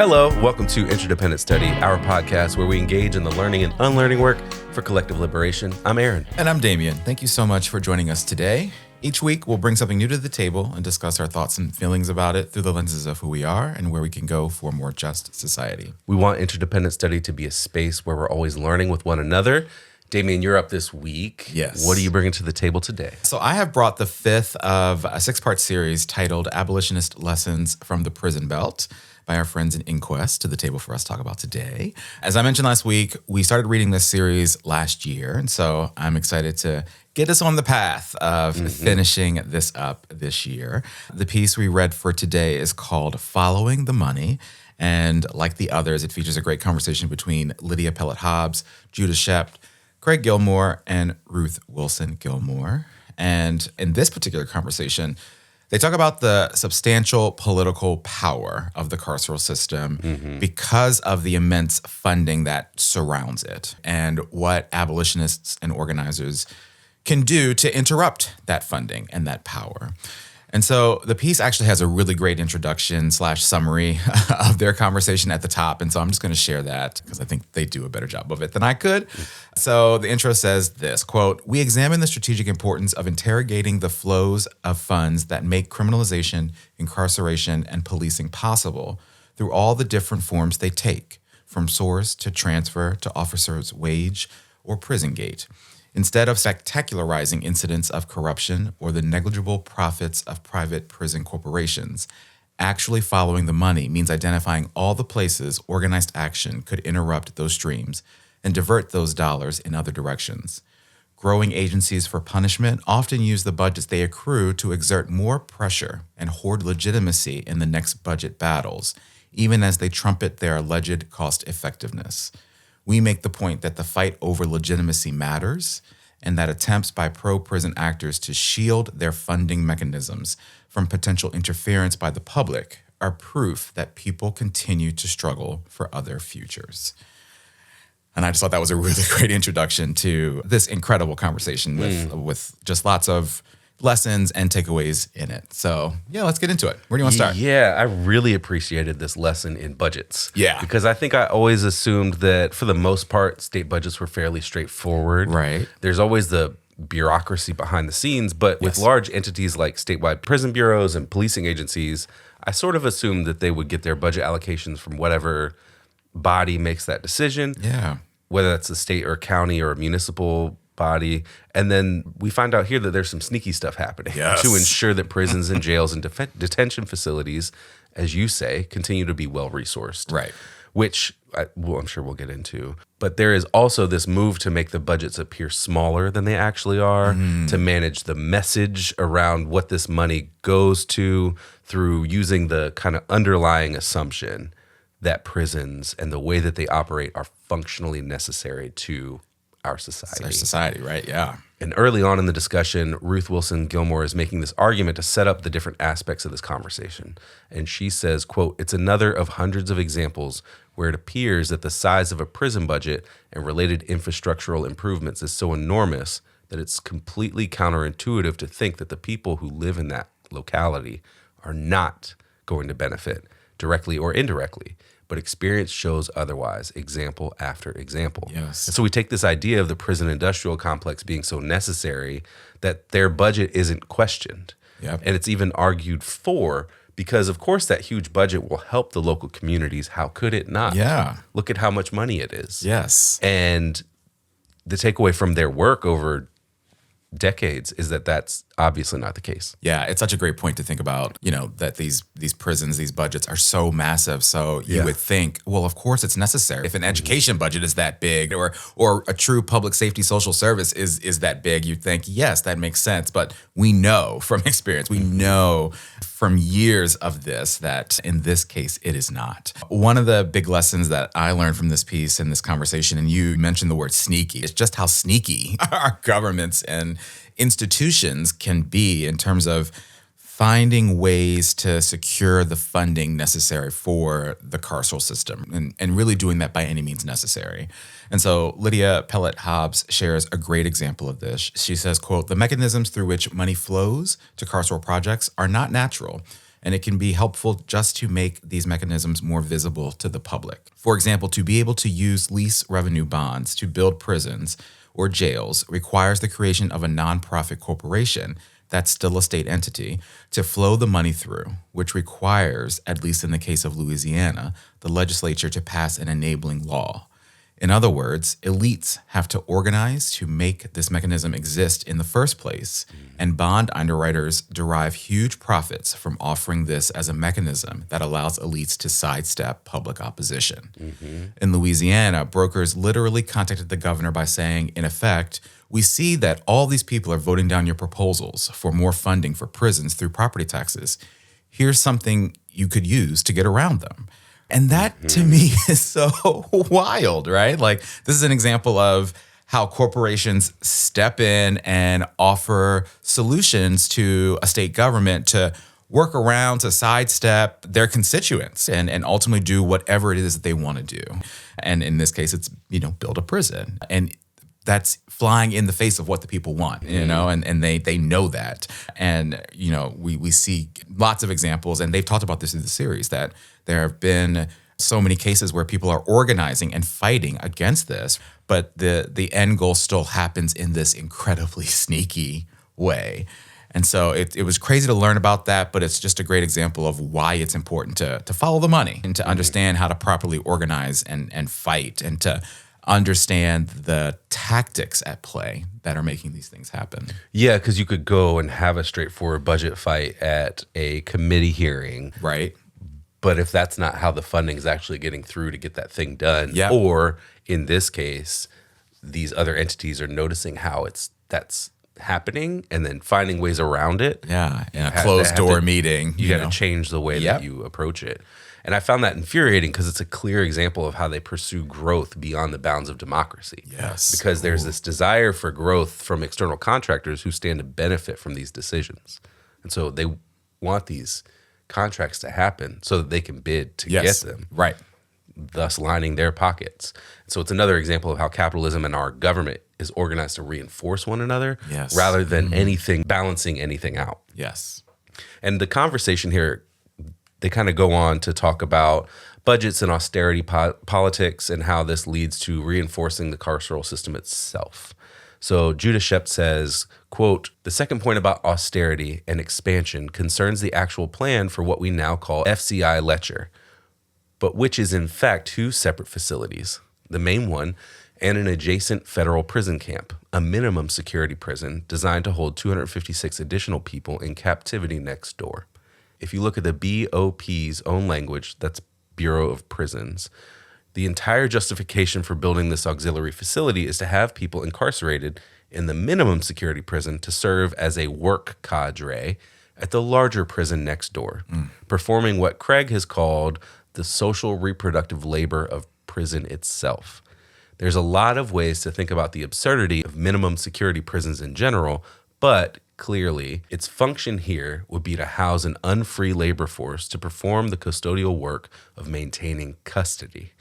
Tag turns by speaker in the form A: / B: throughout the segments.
A: Hello, welcome to Interdependent Study, our podcast where we engage in the learning and unlearning work for collective liberation. I'm Aaron.
B: And I'm Damien. Thank you so much for joining us today. Each week, we'll bring something new to the table and discuss our thoughts and feelings about it through the lenses of who we are and where we can go for a more just society.
A: We want Interdependent Study to be a space where we're always learning with one another. Damien, you're up this week.
B: Yes.
A: What are you bringing to the table today?
B: So I have brought the fifth of a six-part series titled Abolitionist Lessons from the Prison Belt by our friends in Inquest to the table for us to talk about today. As I mentioned last week, we started reading this series last year, and so I'm excited to get us on the path of finishing this up this year. The piece we read for today is called Following the Money, and like the others, it features a great conversation between Lydia Pelot-Hobbs, Judah Schept, Craig Gilmore, and Ruth Wilson Gilmore. And in this particular conversation, they talk about the substantial political power of the carceral system because of the immense funding that surrounds it and what abolitionists and organizers can do to interrupt that funding and that power. And so the piece actually has a really great introduction / summary of their conversation at the top. And so I'm just going to share that because I think they do a better job of it than I could. So the intro says this, quote, "We examine the strategic importance of interrogating the flows of funds that make criminalization, incarceration, and policing possible through all the different forms they take, from source to transfer to officer's wage or prison gate. Instead of spectacularizing incidents of corruption or the negligible profits of private prison corporations, actually following the money means identifying all the places organized action could interrupt those streams and divert those dollars in other directions. Growing agencies for punishment often use the budgets they accrue to exert more pressure and hoard legitimacy in the next budget battles, even as they trumpet their alleged cost effectiveness. We make the point that the fight over legitimacy matters and that attempts by pro-prison actors to shield their funding mechanisms from potential interference by the public are proof that people continue to struggle for other futures." And I just thought that was a really great introduction to this incredible conversation with just lots of lessons and takeaways in it. So yeah, let's get into it. Where do you want to start?
A: Yeah, I really appreciated this lesson in budgets.
B: Yeah.
A: Because I think I always assumed that for the most part, state budgets were fairly straightforward.
B: Right.
A: There's always the bureaucracy behind the scenes, but with large entities like statewide prison bureaus and policing agencies, I sort of assumed that they would get their budget allocations from whatever body makes that decision.
B: Yeah.
A: Whether that's a state or county or a municipal body. And then we find out here that there's some sneaky stuff happening to ensure that prisons and jails and detention facilities, as you say, continue to be well-resourced.
B: Right.
A: Which I'm sure we'll get into. But there is also this move to make the budgets appear smaller than they actually are, to manage the message around what this money goes to through using the kind of underlying assumption that prisons and the way that they operate are functionally necessary to our society.
B: Our society, right? Yeah.
A: And early on in the discussion, Ruth Wilson Gilmore is making this argument to set up the different aspects of this conversation. And she says, quote, "It's another of hundreds of examples where it appears that the size of a prison budget and related infrastructural improvements is so enormous that it's completely counterintuitive to think that the people who live in that locality are not going to benefit directly or indirectly. But experience shows otherwise, example after example."
B: Yes.
A: And so we take this idea of the prison industrial complex being so necessary that their budget isn't questioned.
B: Yep.
A: And it's even argued for because, of course, that huge budget will help the local communities. How could it not?
B: Yeah.
A: Look at how much money it is.
B: Yes.
A: And the takeaway from their work over decades is that that's obviously not the case.
B: Yeah, it's such a great point to think about, that these prisons, these budgets are so massive. So you would think, well, of course it's necessary. If an education budget is that big or a true public safety social service is that big, you'd think, yes, that makes sense. But we know from experience, we know from years of this that in this case, it is not. One of the big lessons that I learned from this piece and this conversation, and you mentioned the word sneaky, it's just how sneaky our governments and institutions can be in terms of finding ways to secure the funding necessary for the carceral system and really doing that by any means necessary. And so Lydia Pelot-Hobbs shares a great example of this. She says, quote, "The mechanisms through which money flows to carceral projects are not natural. and it can be helpful just to make these mechanisms more visible to the public. For example, to be able to use lease revenue bonds to build prisons or jails requires the creation of a nonprofit corporation that's still a state entity to flow the money through, which requires, at least in the case of Louisiana, the legislature to pass an enabling law. In other words, elites have to organize to make this mechanism exist in the first place, and bond underwriters derive huge profits from offering this as a mechanism that allows elites to sidestep public opposition. In Louisiana, brokers literally contacted the governor by saying, in effect, we see that all these people are voting down your proposals for more funding for prisons through property taxes. Here's something you could use to get around them. And that, to me, is so wild, right? Like, this is an example of how corporations step in and offer solutions to a state government to work around, to sidestep their constituents and ultimately do whatever it is that they want to do. And in this case, it's, build a prison. And that's flying in the face of what the people want, and they know that. And, we see lots of examples, and they've talked about this in the series, that there have been so many cases where people are organizing and fighting against this, but the end goal still happens in this incredibly sneaky way. And so it was crazy to learn about that, but it's just a great example of why it's important to follow the money and to understand how to properly organize and fight and to understand the tactics at play that are making these things happen.
A: Yeah, because you could go and have a straightforward budget fight at a committee hearing.
B: Right.
A: But if that's not how the funding is actually getting through to get that thing done,
B: Yep.
A: or in this case, these other entities are noticing how that's happening and then finding ways around it.
B: Yeah, in a closed door meeting.
A: You got to change the way that you approach it. And I found that infuriating because it's a clear example of how they pursue growth beyond the bounds of democracy.
B: Yes.
A: Because there's this desire for growth from external contractors who stand to benefit from these decisions. And so they want these contracts to happen so that they can bid to get them.
B: Right.
A: Thus lining their pockets. So it's another example of how capitalism and our government is organized to reinforce one another rather than anything balancing anything out.
B: Yes.
A: And the conversation here, they kind of go on to talk about budgets and austerity politics and how this leads to reinforcing the carceral system itself. So Judah Schept says, quote, "The second point about austerity and expansion concerns the actual plan for what we now call FCI Letcher, but which is in fact two separate facilities, the main one and an adjacent federal prison camp, a minimum security prison designed to hold 256 additional people in captivity next door." If you look at the BOP's own language, that's Bureau of Prisons, the entire justification for building this auxiliary facility is to have people incarcerated in the minimum security prison to serve as a work cadre at the larger prison next door, performing what Craig has called the social reproductive labor of prison itself. There's a lot of ways to think about the absurdity of minimum security prisons in general, but clearly, its function here would be to house an unfree labor force to perform the custodial work of maintaining custody.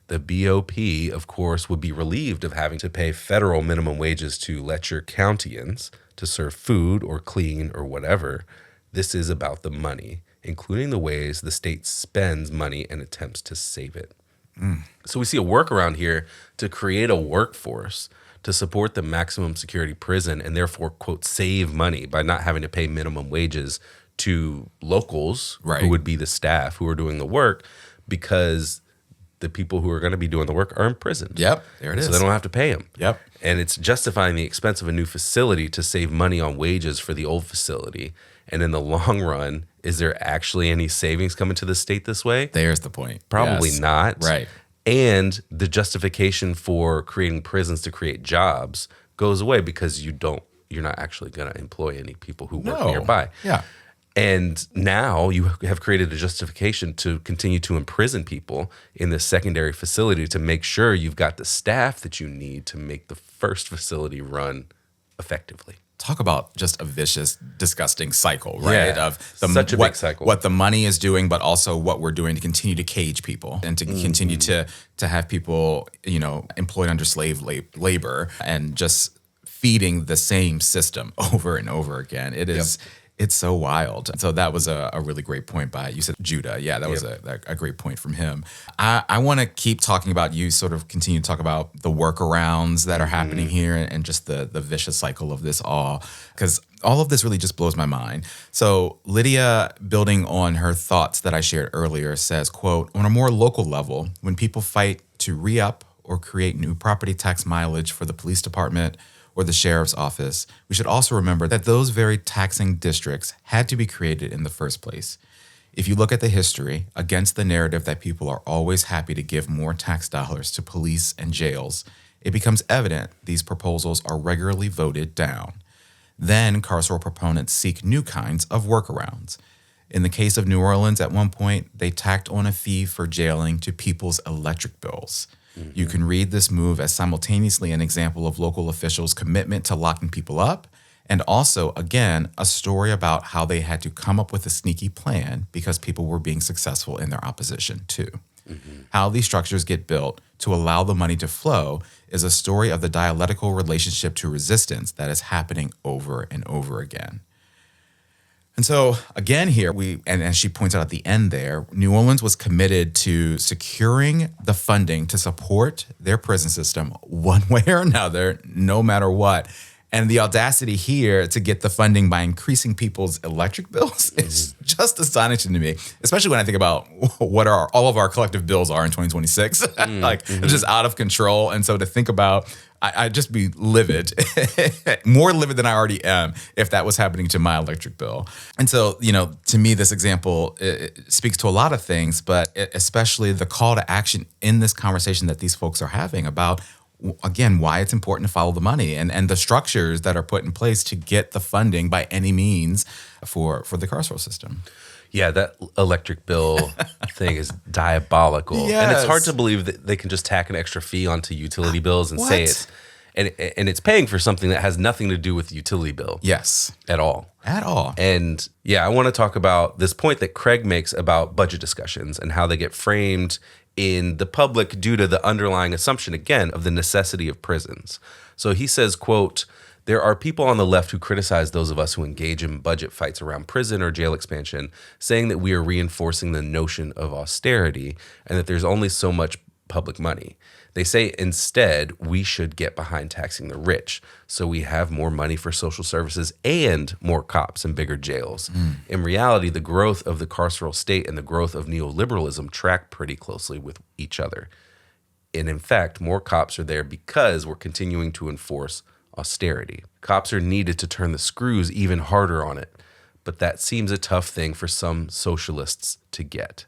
A: The BOP, of course, would be relieved of having to pay federal minimum wages to Letcher Countyans to serve food or clean or whatever. This is about the money, including the ways the state spends money and attempts to save it. So we see a workaround here to create a workforce to support the maximum security prison and therefore, quote, save money by not having to pay minimum wages to locals who would be the staff who are doing the work, because the people who are going to be doing the work are in prison.
B: Yep, there it is.
A: So they don't have to pay them.
B: Yep.
A: And it's justifying the expense of a new facility to save money on wages for the old facility. And in the long run, is there actually any savings coming to the state this way?
B: There's the point.
A: Probably
B: Yes.
A: not.
B: Right.
A: And the justification for creating prisons to create jobs goes away because you're not actually going to employ any people who work nearby.
B: Yeah.
A: And now you have created a justification to continue to imprison people in this secondary facility to make sure you've got the staff that you need to make the first facility run effectively.
B: Talk about just a vicious, disgusting cycle, right?
A: Yeah,
B: Of
A: such a big cycle.
B: What the money is doing, but also what we're doing to continue to cage people and to continue to have people, employed under slave labor and just feeding the same system over and over again. It is It's so wild. So that was a really great point by, you said Judah. Yeah, that was a great point from him. I want to keep talking about, you sort of continue to talk about the workarounds that are happening here and just the vicious cycle of this all, because all of this really just blows my mind. So Lydia, building on her thoughts that I shared earlier, says, quote, on a more local level, when people fight to re-up or create new property tax mileage for the police department or the sheriff's office, we should also remember that those very taxing districts had to be created in the first place. If you look at the history, against the narrative that people are always happy to give more tax dollars to police and jails, it becomes evident these proposals are regularly voted down. Then carceral proponents seek new kinds of workarounds. In the case of New Orleans, at one point, they tacked on a fee for jailing to people's electric bills. You can read this move as simultaneously an example of local officials' commitment to locking people up, and also, again, a story about how they had to come up with a sneaky plan because people were being successful in their opposition too. How these structures get built to allow the money to flow is a story of the dialectical relationship to resistance that is happening over and over again. And so again here, and as she points out at the end there, New Orleans was committed to securing the funding to support their prison system one way or another, no matter what. And the audacity here to get the funding by increasing people's electric bills is just astonishing to me, especially when I think about what all of our collective bills are in 2026. It's just out of control. And so to think about, I'd just be livid, more livid than I already am if that was happening to my electric bill. And so, to me, this example it speaks to a lot of things, but especially the call to action in this conversation that these folks are having about, again, why it's important to follow the money and the structures that are put in place to get the funding by any means for the carceral system.
A: Yeah, that electric bill thing is diabolical.
B: Yes.
A: And it's hard to believe that they can just tack an extra fee onto utility bills and say it's and it's paying for something that has nothing to do with the utility bill.
B: Yes.
A: At all.
B: At all.
A: And yeah, I want to talk about this point that Craig makes about budget discussions and how they get framed in the public due to the underlying assumption, again, of the necessity of prisons. So he says, quote, there are people on the left who criticize those of us who engage in budget fights around prison or jail expansion, saying that we are reinforcing the notion of austerity and that there's only so much public money. They say instead we should get behind taxing the rich so we have more money for social services and more cops and bigger jails. In reality, the growth of the carceral state and the growth of neoliberalism track pretty closely with each other. And in fact, more cops are there because we're continuing to enforce austerity. Cops are needed to turn the screws even harder on it. But that seems a tough thing for some socialists to get.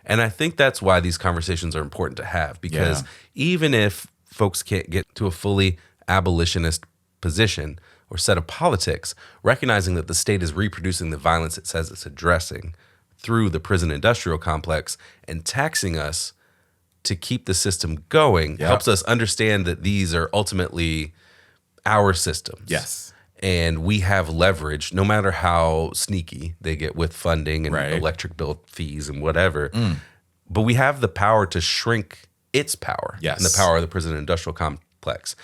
A: And I think that's why these conversations are important to have, because even if folks can't get to a fully abolitionist position or set of politics, recognizing that the state is reproducing the violence it says it's addressing through the prison industrial complex and taxing us to keep the system going helps us understand that these are ultimately our systems.
B: Yes.
A: And we have leverage, no matter how sneaky they get with funding and electric bill fees and whatever. But we have the power to shrink its power and the power of the prison industrial complex.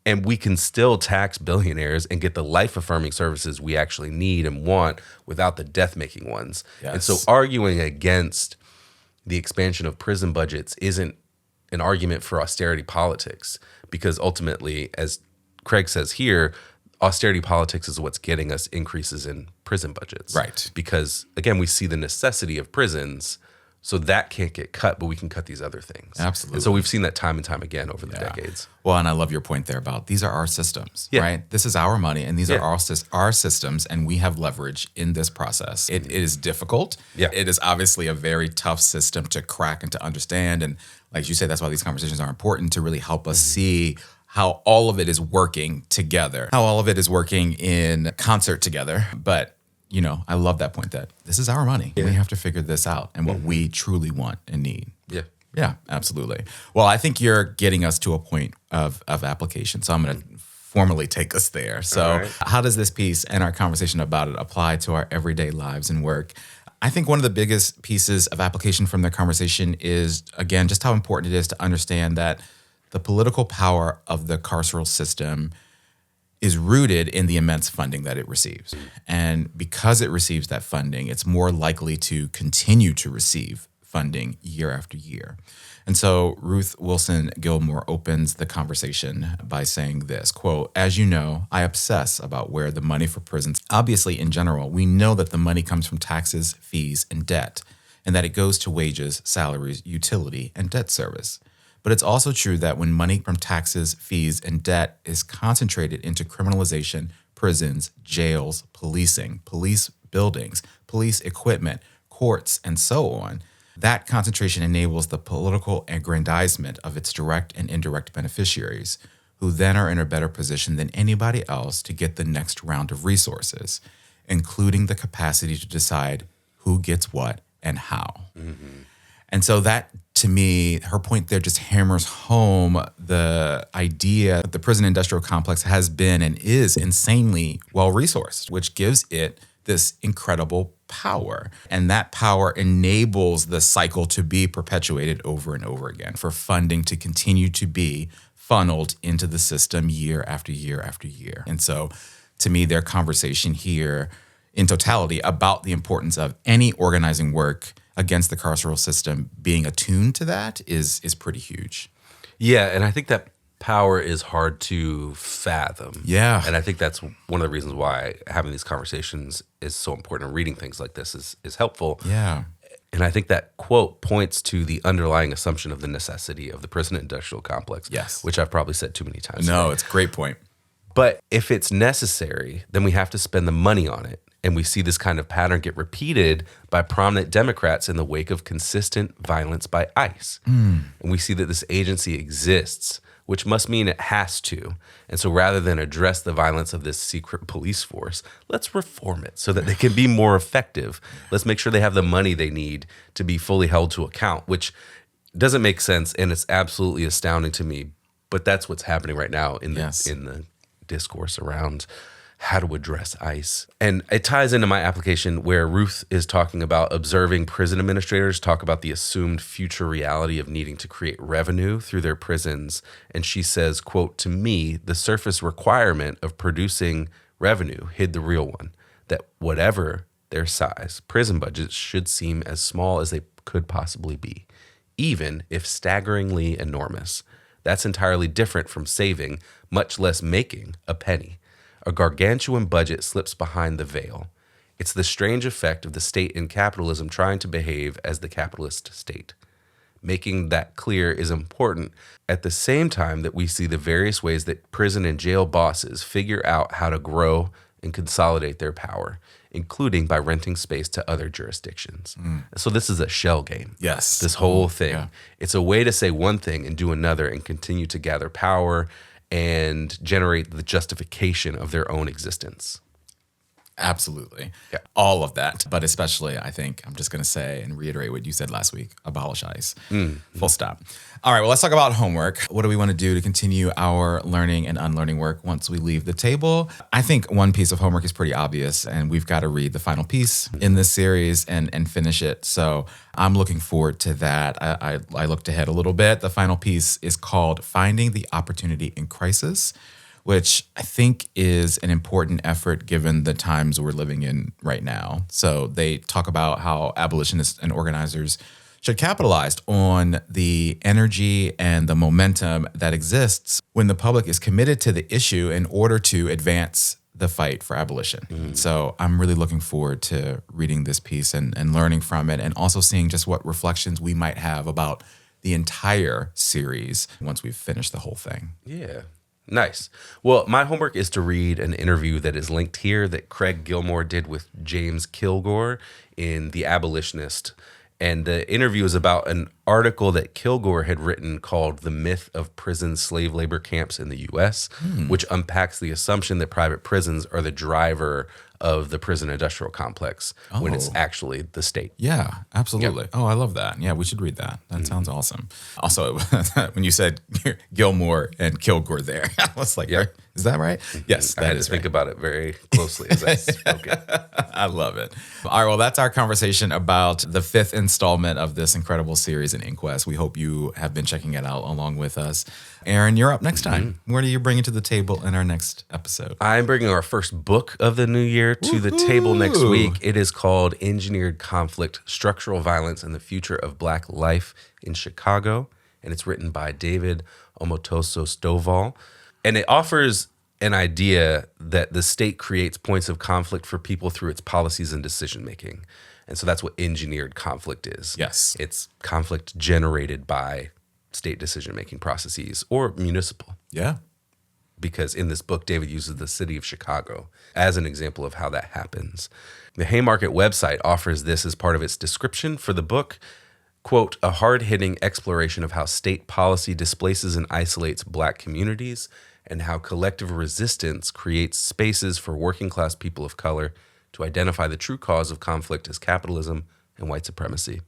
A: And we can still tax billionaires and get the life-affirming services we actually need and want without the death-making ones. And so arguing against the expansion of prison budgets isn't an argument for austerity politics, because ultimately, as Craig says here, austerity politics is what's getting us increases in prison budgets.
B: Right.
A: Because, again, we see the necessity of prisons, so that can't get cut, but we can cut these other things.
B: Absolutely.
A: And so we've seen that time and time again over the decades.
B: Well, and I love your point there about these are our systems, right? This is our money, and these are our systems, and we have leverage in this process. It is difficult. It is obviously a very tough system to crack and to understand. And like you said, that's why these conversations are important, to really help us see how all of it is working together, how all of it is working in concert together. But, I love that point that this is our money. We have to figure this out and what we truly want and need. Yeah, absolutely. Well, I think you're getting us to a point of application. So I'm going to formally take us there. So how does this piece and our conversation about it apply to our everyday lives and work? I think one of the biggest pieces of application from the conversation is, again, just how important it is to understand that the political power of the carceral system is rooted in the immense funding that it receives. And because it receives that funding, it's more likely to continue to receive funding year after year. And so Ruth Wilson Gilmore opens the conversation by saying this, quote, "As you know, I obsess about where the money for prisons. Obviously, in general, we know that the money comes from taxes, fees, and debt, and that it goes to wages, salaries, utility, and debt service. But it's also true that when money from taxes, fees, and debt is concentrated into criminalization, prisons, jails, policing, police buildings, police equipment, courts, and so on, that concentration enables the political aggrandizement of its direct and indirect beneficiaries, who then are in a better position than anybody else to get the next round of resources, including the capacity to decide who gets what and how." Mm-hmm. And so that, to me, her point there just hammers home the idea that the prison industrial complex has been and is insanely well-resourced, which gives it this incredible power. And that power enables the cycle to be perpetuated over and over again, for funding to continue to be funneled into the system year after year after year. And so, to me, their conversation here in totality about the importance of any organizing work against the carceral system being attuned to that is pretty huge.
A: Yeah, and I think that power is hard to fathom.
B: Yeah.
A: And I think that's one of the reasons why having these conversations is so important, and reading things like this is helpful.
B: Yeah.
A: And I think that quote points to the underlying assumption of the necessity of the prison industrial complex.
B: Yes.
A: Which I've probably said too many times.
B: No, it's a great point.
A: But if it's necessary, then we have to spend the money on it. And we see this kind of pattern get repeated by prominent Democrats in the wake of consistent violence by ICE. And we see that this agency exists, which must mean it has to. And so rather than address the violence of this secret police force, let's reform it so that they can be more effective. Let's make sure they have the money they need to be fully held to account, which doesn't make sense, and it's absolutely astounding to me. But that's what's happening right now in the discourse around how to address ICE. And it ties into my application where Ruth is talking about observing prison administrators talk about the assumed future reality of needing to create revenue through their prisons. And she says, quote, "To me, the surface requirement of producing revenue hid the real one, that whatever their size, prison budgets should seem as small as they could possibly be, even if staggeringly enormous. That's entirely different from saving, much less making, a penny. A gargantuan budget slips behind the veil. It's the strange effect of the state in capitalism trying to behave as the capitalist state. Making that clear is important at the same time that we see the various ways that prison and jail bosses figure out how to grow and consolidate their power, including by renting space to other jurisdictions." So this is a shell game.
B: Yes.
A: This whole thing.
B: Yeah.
A: It's a way to say one thing and do another and continue to gather power and generate the justification of their own existence.
B: Absolutely.
A: Yeah.
B: All of that. But especially, I think, I'm just going to say and reiterate what you said last week, abolish ICE. Full stop. All right, well, let's talk about homework. What do we want to do to continue our learning and unlearning work once we leave the table? I think one piece of homework is pretty obvious, and we've got to read the final piece in this series and finish it. So I'm looking forward to that. I looked ahead a little bit. The final piece is called Finding the Opportunity in Crisis, which I think is an important effort given the times we're living in right now. So they talk about how abolitionists and organizers should capitalize on the energy and the momentum that exists when the public is committed to the issue in order to advance the fight for abolition. So I'm really looking forward to reading this piece and learning from it, and also seeing just what reflections we might have about the entire series once we've finished the whole thing.
A: Yeah. Nice. Well, my homework is to read an interview that is linked here that Craig Gilmore did with James Kilgore in The Abolitionist. And the interview is about an article that Kilgore had written called The Myth of Prison Slave Labor Camps in the U.S., which unpacks the assumption that private prisons are the driver of the prison industrial complex when it's actually the state.
B: Yeah, absolutely. Yep. Oh, I love that. Yeah, we should read that. That sounds awesome. Also, when you said Gilmore and Kilgore there, I was like, Is that right? Yes,
A: I
B: that
A: had
B: is
A: to think
B: right.
A: about it very closely as I spoke it.
B: I love it. All right, well, that's our conversation about the 5th installment of this incredible series in Inquest. We hope you have been checking it out along with us. Aaron, you're up next time. What are you bringing to the table in our next episode?
A: I'm bringing our first book of the new year to the table next week. It is called Engineered Conflict, Structural Violence and the Future of Black Life in Chicago. And it's written by David Omotoso-Stovall. And it offers an idea that the state creates points of conflict for people through its policies and decision-making. And so that's what engineered conflict is.
B: Yes.
A: It's conflict generated by state decision-making processes or municipal.
B: Yeah.
A: Because in this book, David uses the city of Chicago as an example of how that happens. The Haymarket website offers this as part of its description for the book. Quote, a hard-hitting exploration of how state policy displaces and isolates Black communities and how collective resistance creates spaces for working-class people of color to identify the true cause of conflict as capitalism and white supremacy.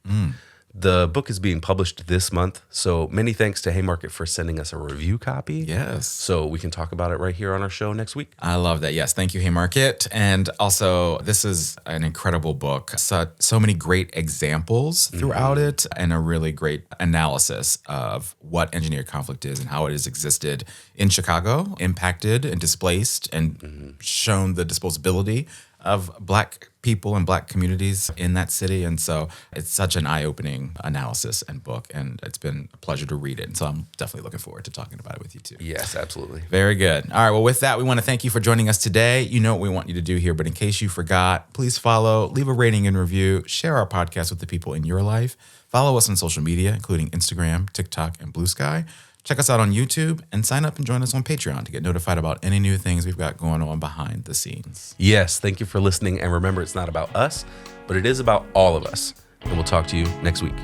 A: The book is being published this month, so many thanks to Haymarket for sending us a review copy.
B: Yes.
A: So we can talk about it right here on our show next week.
B: I love that. Yes. Thank you, Haymarket. And also, this is an incredible book. So many great examples throughout it and a really great analysis of what engineered conflict is and how it has existed in Chicago, impacted and displaced and shown the disposability of Black people and Black communities in that city. And so it's such an eye-opening analysis and book, and it's been a pleasure to read it. And so I'm definitely looking forward to talking about it with you too.
A: Yes, absolutely.
B: Very good. All right. Well, with that, we want to thank you for joining us today. You know what we want you to do here, but in case you forgot, please follow, leave a rating and review, share our podcast with the people in your life. Follow us on social media, including Instagram, TikTok, and Blue Sky. Check us out on YouTube and sign up and join us on Patreon to get notified about any new things we've got going on behind the scenes.
A: Yes, thank you for listening. And remember, it's not about us, but it is about all of us. And we'll talk to you next week.